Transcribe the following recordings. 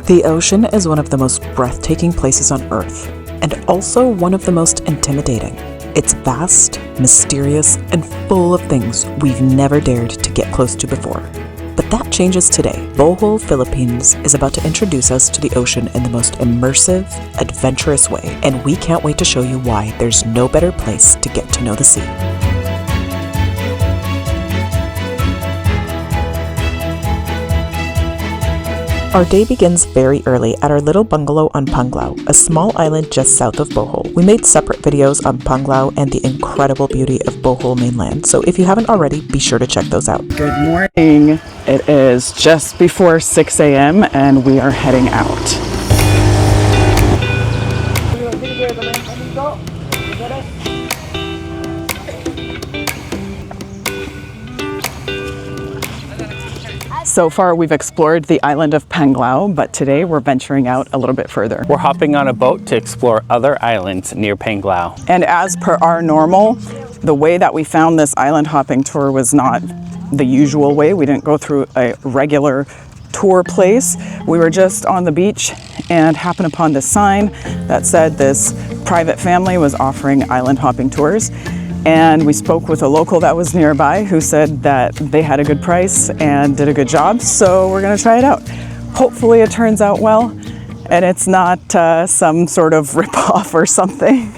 The ocean is one of the most breathtaking places on Earth, and also one of the most intimidating. It's vast, mysterious, and full of things we've never dared to get close to before. But that changes today. Bohol, Philippines is about to introduce us to the ocean in the most immersive, adventurous way, and we can't wait to show you why there's no better place to get to know the sea. Our day begins very early at our little bungalow on Panglao, a small island just south of Bohol. We made separate videos on Panglao and the incredible beauty of Bohol mainland, so if you haven't already, be sure to check those out. Good morning. It is just before 6 a.m. and we are heading out. So far we've explored the island of Panglao, but today we're venturing out a little bit further. We're hopping on a boat to explore other islands near Panglao. And as per our normal, the way that we found this island hopping tour was not the usual way. We didn't go through a regular tour place. We were just on the beach and happened upon this sign that said this private family was offering island hopping tours. And we spoke with a local that was nearby who said that they had a good price and did a good job, so we're gonna try it out. Hopefully it turns out well and it's not some sort of rip-off or something.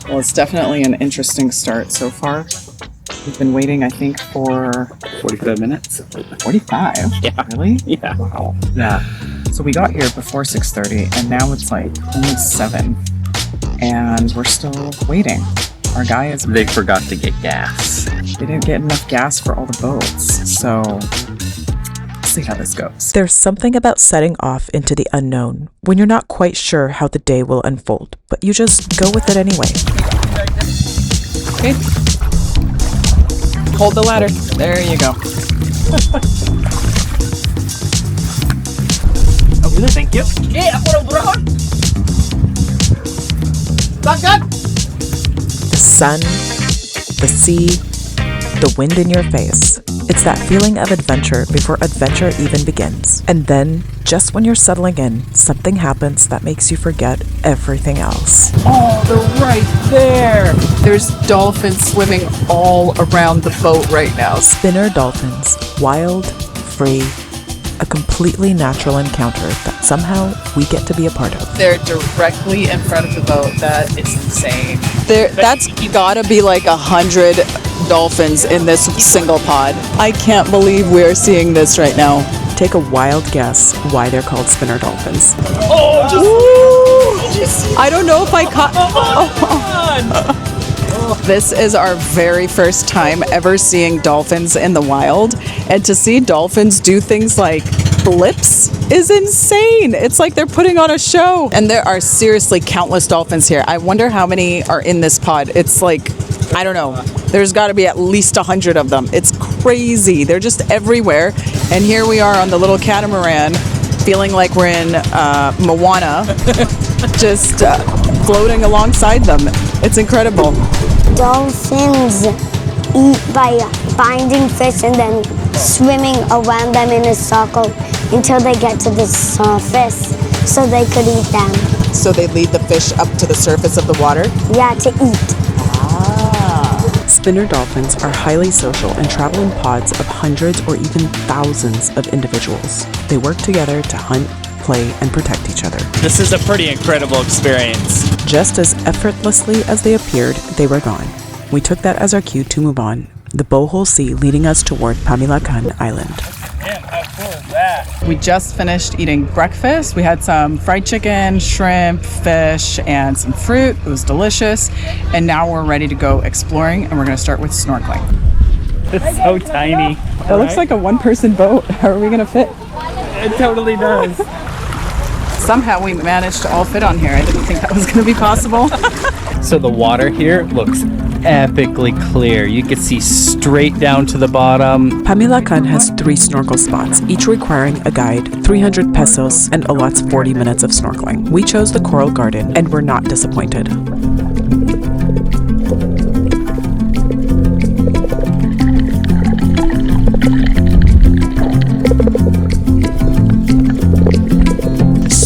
Well, it's definitely an interesting start so far. We've been waiting, I think, for 45 minutes. 45? Yeah. Really? Yeah. Wow. Yeah. So we got here before 6:30 and now it's like almost 7 and we're still waiting. Our guy is... They forgot to get gas. They didn't get enough gas for all the boats, so we'll see how this goes. There's something about setting off into the unknown when you're not quite sure how the day will unfold, but you just go with it anyway. Okay. Hold the ladder. There you go. Oh, thank you. The sun, the sea, the wind in your face. It's that feeling of adventure before adventure even begins. And then, just when you're settling in, something happens that makes you forget everything else. Oh, they're right there. There's dolphins swimming all around the boat right now. Spinner dolphins, wild, free, a completely natural encounter that somehow we get to be a part of. They're directly in front of the boat. That is insane. That's gotta be like 100 dolphins in this single pod. I can't believe we're seeing this right now. Take a wild guess why they're called spinner dolphins. I don't know if I caught... This is our very first time ever seeing dolphins in the wild, and to see dolphins do things like flips is insane. It's like they're putting on a show. And there are seriously countless dolphins here. I wonder how many are in this pod. It's like, I don't know. There's got to be at least 100 of them. It's crazy. They're just everywhere. And here we are on the little catamaran, feeling like we're in Moana, just floating alongside them. It's incredible. Dolphins eat by finding fish and then swimming around them in a circle until they get to the surface so they could eat them. So they lead the fish up to the surface of the water? Yeah, to eat. Spinner dolphins are highly social and travel in pods of hundreds or even thousands of individuals. They work together to hunt, play, and protect each other. This is a pretty incredible experience. Just as effortlessly as they appeared, they were gone. We took that as our cue to move on, the Bohol Sea leading us toward Pamilacan Island. Man, how cool is that? We just finished eating breakfast. We had some fried chicken, shrimp, fish, and some fruit. It was delicious. And now we're ready to go exploring, and we're going to start with snorkeling. It's so tiny. That looks like a one-person boat. How are we going to fit? It totally does. Somehow we managed to all fit on here. I didn't think that was going to be possible. So the water here looks epically clear. You can see straight down to the bottom. Pamilacan has 3 snorkel spots, each requiring a guide, 300 pesos, and allots 40 minutes of snorkeling. We chose the Coral Garden and were not disappointed.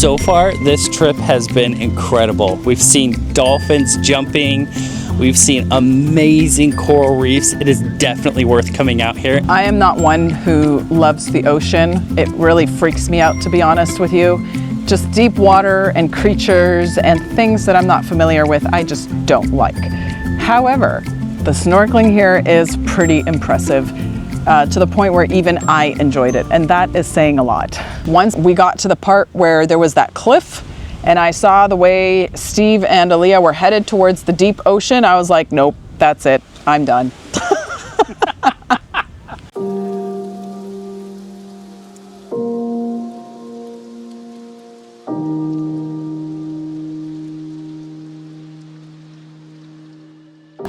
So far, this trip has been incredible. We've seen dolphins jumping. We've seen amazing coral reefs. It is definitely worth coming out here. I am not one who loves the ocean. It really freaks me out, to be honest with you. Just deep water and creatures and things that I'm not familiar with, I just don't like. However, the snorkeling here is pretty impressive. To the point where even I enjoyed it, and that is saying a lot. Once we got to the part where there was that cliff and I saw the way Steve and Aaliyah were headed towards the deep ocean, I was like, nope, that's it, I'm done.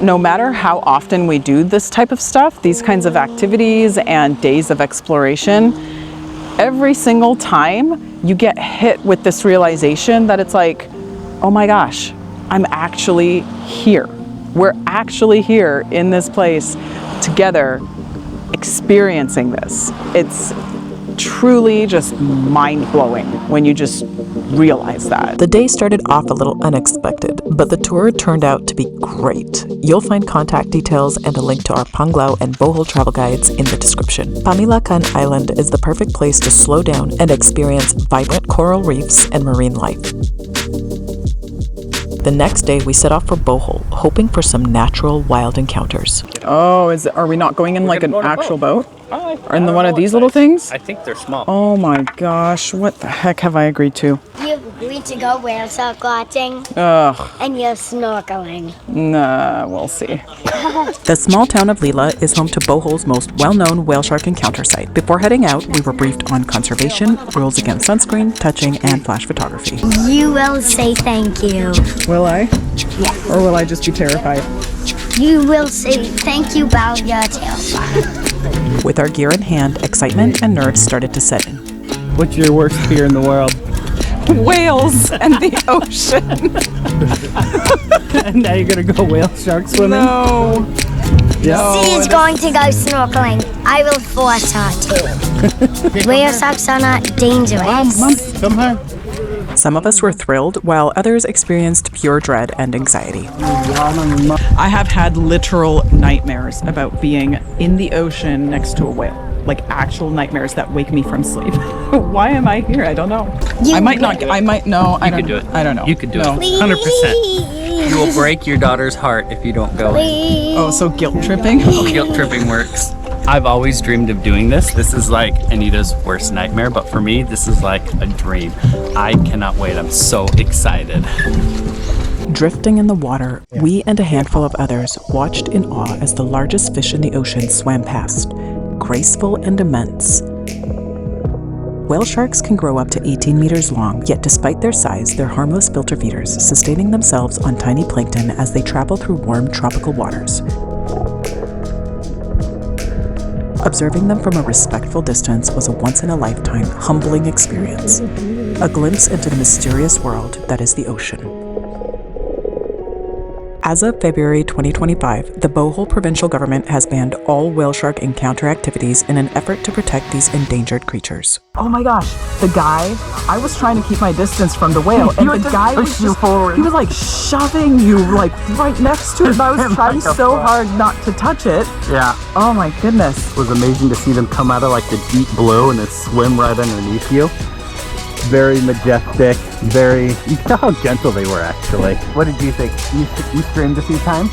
No matter how often we do this type of stuff, these kinds of activities and days of exploration, every single time you get hit with this realization that it's like, oh my gosh, I'm actually here. We're actually here in this place together experiencing this. It's truly just mind-blowing when you just realize that. The day started off a little unexpected, but the tour turned out to be great. You'll find contact details and a link to our Panglao and Bohol travel guides in the description. Pamilacan Island is the perfect place to slow down and experience vibrant coral reefs and marine life. The next day, we set off for Bohol, hoping for some natural wild encounters. Oh, are we not going in like an actual boat? Or in one of these little things? I think they're small. Oh my gosh, what the heck have I agreed to? You agreed to go whale shark watching Ugh, and you're snorkeling. nah, we'll see. The small town of Lila is home to Bohol's most well-known whale shark encounter site. Before heading out, we were briefed on conservation, rules against sunscreen, touching, and flash photography. You will say thank you. Will I? Yes. Or will I just be terrified? You will say thank you about your tail. With our gear in hand, excitement and nerves started to set in. What's your worst fear in the world? Whales and the ocean. And now you're gonna go whale shark swimming? No. She is going to go snorkeling. I will force her to. Whale sharks are not dangerous. Come on. Some of us were thrilled, while others experienced pure dread and anxiety. I have had literal nightmares about being in the ocean next to a whale. Like actual nightmares that wake me from sleep. Why am I here? I don't know. I might not. I might know. I could do it. I don't know. You could do No. it. 100%. You will break your daughter's heart if you don't go. Oh, so guilt tripping? Guilt tripping works. I've always dreamed of doing this. This is like Anita's worst nightmare, but for me, this is like a dream. I cannot wait. I'm so excited. Drifting in the water, we and a handful of others watched in awe as the largest fish in the ocean swam past, graceful and immense. Whale sharks can grow up to 18 meters long, yet despite their size, they're harmless filter feeders, sustaining themselves on tiny plankton as they travel through warm tropical waters. Observing them from a respectful distance was a once-in-a-lifetime, humbling experience. A glimpse into the mysterious world that is the ocean. As of February 2025, the Bohol provincial government has banned all whale shark encounter activities in an effort to protect these endangered creatures. Oh my gosh, the guy, I was trying to keep my distance from the whale, and the guy was just, he was like shoving you like right next to it, and I was trying so hard not to touch it. Yeah, Oh my goodness. it was amazing to see them come out of like the deep blue and then swim right underneath you. Very majestic, you can tell how gentle they were actually. What did you think? You screamed a few times?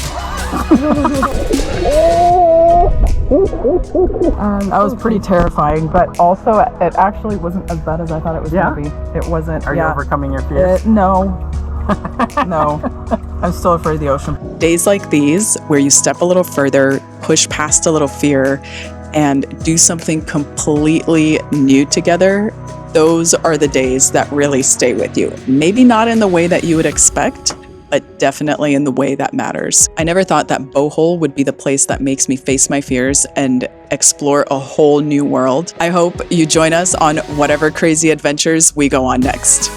That was pretty terrifying, but also it actually wasn't as bad as I thought it was going to be. It wasn't. Are you overcoming your fears? No. No. I'm still afraid of the ocean. Days like these, where you step a little further, push past a little fear, and do something completely new together, those are the days that really stay with you. Maybe not in the way that you would expect, but definitely in the way that matters. I never thought that Bohol would be the place that makes me face my fears and explore a whole new world. I hope you join us on whatever crazy adventures we go on next.